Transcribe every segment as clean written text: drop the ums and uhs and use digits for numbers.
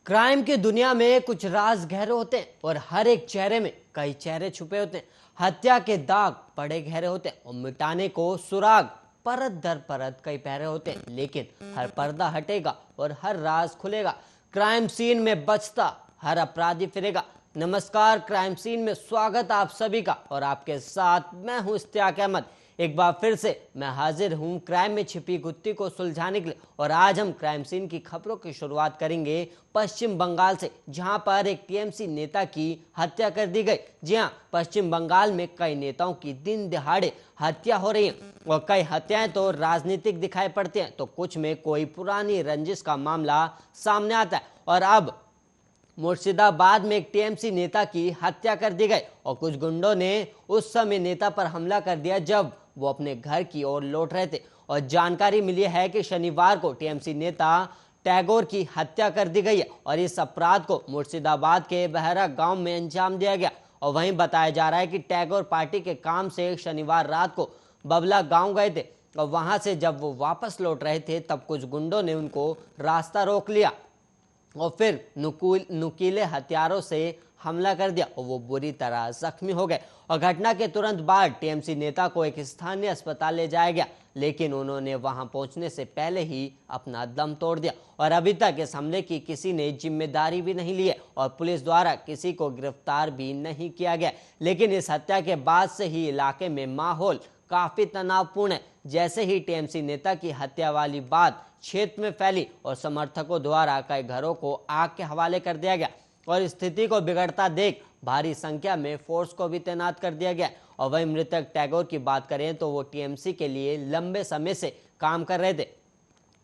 Crime की दुनिया में कुछ राज गहरे होते हैं और हर एक चेहरे में कई चेहरे छुपे होते हैं। हत्या के दाग बड़े गहरे होते हैं और मिटाने को सुराग परत दर परत कई पहरे होते हैं, लेकिन हर पर्दा हटेगा और हर राज खुलेगा। क्राइम सीन में बचता हर अपराधी फिरेगा। नमस्कार, क्राइम सीन में स्वागत आप सभी का और आपके साथ मैं हूं इश्तियाक अहमद। एक बार फिर से मैं हाजिर हूं क्राइम में छिपी गुत्थी को सुलझाने के लिए। और आज हम क्राइम सीन की खबरों की शुरुआत करेंगे पश्चिम बंगाल से, जहां पर एक टीएमसी नेता की हत्या कर दी गई। जी हां, पश्चिम बंगाल में कई नेताओं की दिन दिहाड़े हत्या हो रही है और कई हत्याएं तो राजनीतिक दिखाई पड़ती हैं, तो कुछ में कोई पुरानी रंजिश का मामला सामने आता है। और अब मुर्शिदाबाद में एक टीएमसी नेता की हत्या कर दी गई और कुछ गुंडों ने उस समय नेता पर हमला कर दिया जब वो अपने घर की ओर लौट रहे थे। और जानकारी मिली है कि शनिवार को टीएमसी नेता टैगोर की हत्या कर दी गई है और इस अपराध को मुर्शिदाबाद के बहरा गांव में अंजाम दिया गया। और वहीं बताया जा रहा है कि टैगोर पार्टी के काम से शनिवार रात को बबला गांव गए थे और वहां से जब वो वापस लौट रहे थे तब कुछ गुंडों ने उनको रास्ता रोक लिया और फिर नुकीले हथियारों से हमला कर दिया और वो बुरी तरह जख्मी हो गए। और घटना के तुरंत बाद टीएमसी नेता को एक स्थानीय अस्पताल ले जाया गया, लेकिन उन्होंने वहां पहुंचने से पहले ही अपना दम तोड़ दिया। और अभी तक इस हमले की किसी ने जिम्मेदारी भी नहीं ली है और पुलिस द्वारा किसी को गिरफ्तार भी नहीं किया गया। लेकिन इस हत्या के बाद से ही इलाके में माहौल काफी तनावपूर्ण है। जैसे ही टीएमसी नेता की हत्या वाली बात क्षेत्र में फैली और समर्थकों द्वारा कई घरों को आग के हवाले कर दिया गया और स्थिति को बिगड़ता देख भारी संख्या में फोर्स को भी तैनात कर दिया गया। और वहीं मृतक टैगोर की बात करें तो वो टीएमसी के लिए लंबे समय से काम कर रहे थे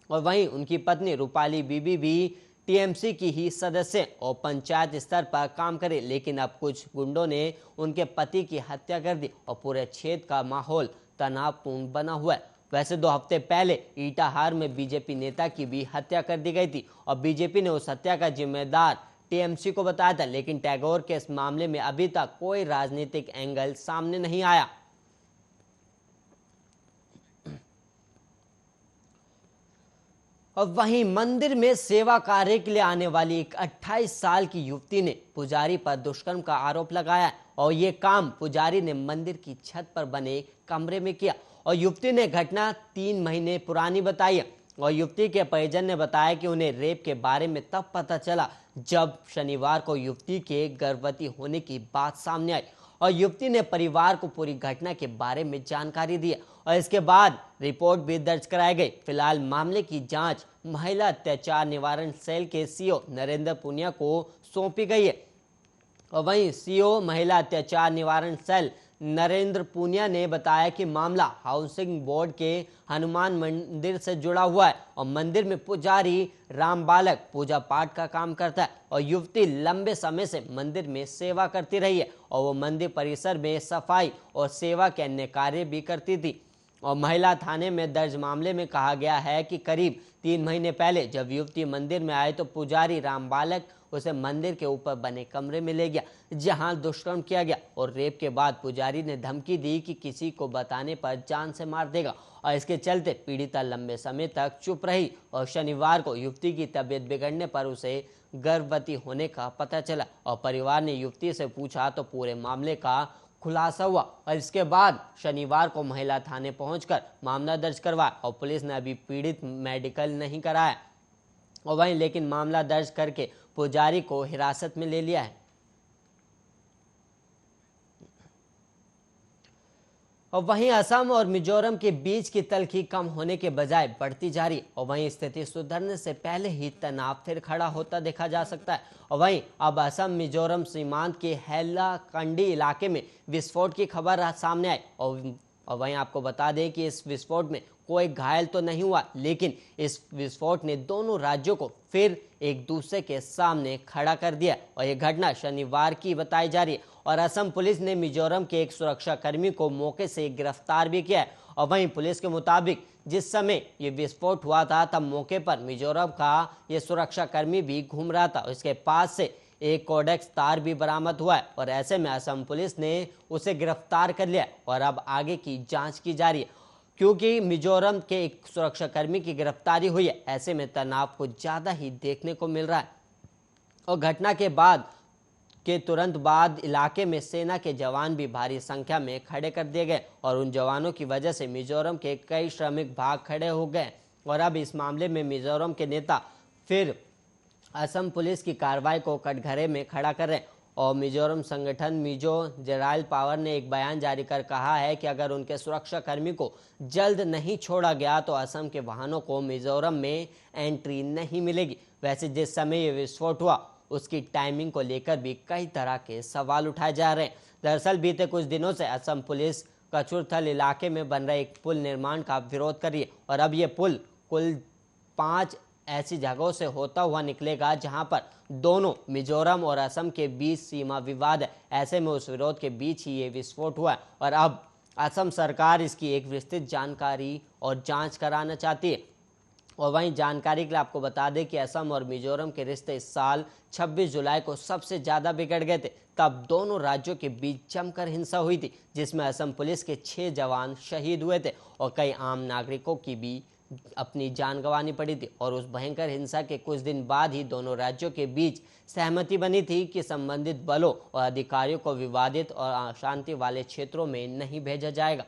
और वहीं उनकी पत्नी रूपाली बीबी भी टीएमसी की ही सदस्य और पंचायत स्तर पर काम करे। लेकिन अब कुछ गुंडों ने उनके पति की हत्या कर दी और पूरे क्षेत्र का माहौल तनावपूर्ण बना हुआ है। वैसे 2 हफ्ते पहले ईटाहार में बीजेपी नेता की भी हत्या कर दी गई थी और बीजेपी ने उस हत्या का जिम्मेदार टीएमसी को बताया था, लेकिन टैगोर के इस मामले में अभी तक कोई राजनीतिक एंगल सामने नहीं आया। और वहीं मंदिर में सेवा कार्य के लिए आने वाली एक 28 साल की युवती ने पुजारी पर दुष्कर्म का आरोप लगाया और ये काम पुजारी ने मंदिर की छत पर बने कमरे में किया। और युवती ने घटना 3 महीने पुरानी बताई है और युवती के परिजन ने बताया कि उन्हें रेप के बारे में तब पता चला जब शनिवार को युवती के गर्भवती होने की बात सामने आई और युवती ने परिवार को पूरी घटना के बारे में जानकारी दी और इसके बाद रिपोर्ट भी दर्ज कराई गई। फिलहाल मामले की जांच महिला अत्याचार निवारण सेल के सीओ नरेंद्र पुनिया को सौंपी गई है। और वहीं सीओ महिला अत्याचार निवारण सेल नरेंद्र पुनिया ने बताया कि मामला हाउसिंग बोर्ड के हनुमान मंदिर से जुड़ा हुआ है और मंदिर में पुजारी राम बालक पूजा पाठ का काम करता है और युवती लंबे समय से मंदिर में सेवा करती रही है और वो मंदिर परिसर में सफाई और सेवा के अन्य कार्य भी करती थी। और महिला थाने में दर्ज मामले में कहा गया है कि करीब 3 महीने पहले जब युवती मंदिर में आए तो पुजारी राम बालक उसे मंदिर के ऊपर बने कमरे में ले गया जहां दुष्कर्म किया गया और रेप के बाद पुजारी ने धमकी दी कि किसी को बताने पर जान से मार देगा और इसके चलते पीड़िता लंबे समय तक चुप रही और शनिवार को युवती की तबीयत बिगड़ने पर उसे गर्भवती होने का पता चला और परिवार ने युवती से पूछा तो पूरे मामले का खुलासा हुआ और इसके बाद शनिवार को महिला थाने पहुंचकर मामला दर्ज करवाया और पुलिस ने अभी पीड़ित मेडिकल नहीं कराया और वहीं लेकिन मामला दर्ज करके पुजारी को हिरासत में ले लिया है। और वहीं असम और मिजोरम के बीच की तल्खी कम होने के बजाय बढ़ती जा रही और वहीं स्थिति सुधरने से पहले ही तनाव फिर खड़ा होता देखा जा सकता है। और वहीं अब असम मिजोरम सीमांत के हैलाकंडी इलाके में विस्फोट की खबर सामने आई और वहीं आपको बता दें कि इस विस्फोट में कोई घायल तो नहीं हुआ, लेकिन इस विस्फोट ने दोनों राज्यों को फिर एक दूसरे के सामने खड़ा कर दिया और यह घटना शनिवार की बताई जा रही है। और असम पुलिस ने मिजोरम के एक सुरक्षा कर्मी को मौके से गिरफ्तार भी किया है और वहीं पुलिस के मुताबिक जिस समय ये विस्फोट हुआ था तब मौके पर मिजोरम का ये सुरक्षा कर्मी भी घूम रहा था और इसके पास से एक कोडेक्स तार भी बरामद हुआ है और ऐसे में असम पुलिस ने उसे गिरफ्तार कर लिया और अब आगे की जांच की जा रही है। क्योंकि मिजोरम के एक सुरक्षाकर्मी की गिरफ्तारी हुई है, ऐसे में तनाव कुछ ज्यादा ही देखने को मिल रहा है। और घटना के तुरंत बाद इलाके में सेना के जवान भी भारी संख्या में खड़े कर दिए गए और उन जवानों की वजह से मिजोरम के कई श्रमिक भाग खड़े हो गए। और अब इस मामले में मिजोरम के नेता फिर असम पुलिस की कार्रवाई को कटघरे में खड़ा कर रहे हैं। और मिजोरम संगठन मिजो जेराइल पावर ने एक बयान जारी कर कहा है कि अगर उनके सुरक्षा कर्मी को जल्द नहीं छोड़ा गया तो असम के वाहनों को मिजोरम में एंट्री नहीं मिलेगी। वैसे जिस समय ये विस्फोट हुआ उसकी टाइमिंग को लेकर भी कई तरह के सवाल उठाए जा रहे हैं। दरअसल बीते कुछ दिनों से असम पुलिस कचुरथल इलाके में बन रहे एक पुल निर्माण का विरोध कर रही है और अब ये पुल कुल 5 ऐसी जगहों से होता हुआ निकलेगा जहां पर दोनों मिजोरम और असम के बीच सीमा विवाद है। ऐसे में उस विरोध के बीच ही ये विस्फोट हुआ है और अब असम सरकार इसकी एक विस्तृत जानकारी और जांच कराना चाहती है। और वहीं जानकारी के लिए आपको बता दें कि असम और मिजोरम के रिश्ते इस साल 26 जुलाई को सबसे ज़्यादा बिगड़ गए थे। तब दोनों राज्यों के बीच जमकर हिंसा हुई थी जिसमें असम पुलिस के 6 जवान शहीद हुए थे और कई आम नागरिकों की भी अपनी जान गंवानी पड़ी थी। और उस भयंकर हिंसा के कुछ दिन बाद ही दोनों राज्यों के बीच सहमति बनी थी कि संबंधित बलों और अधिकारियों को विवादित और अशांति वाले क्षेत्रों में नहीं भेजा जाएगा।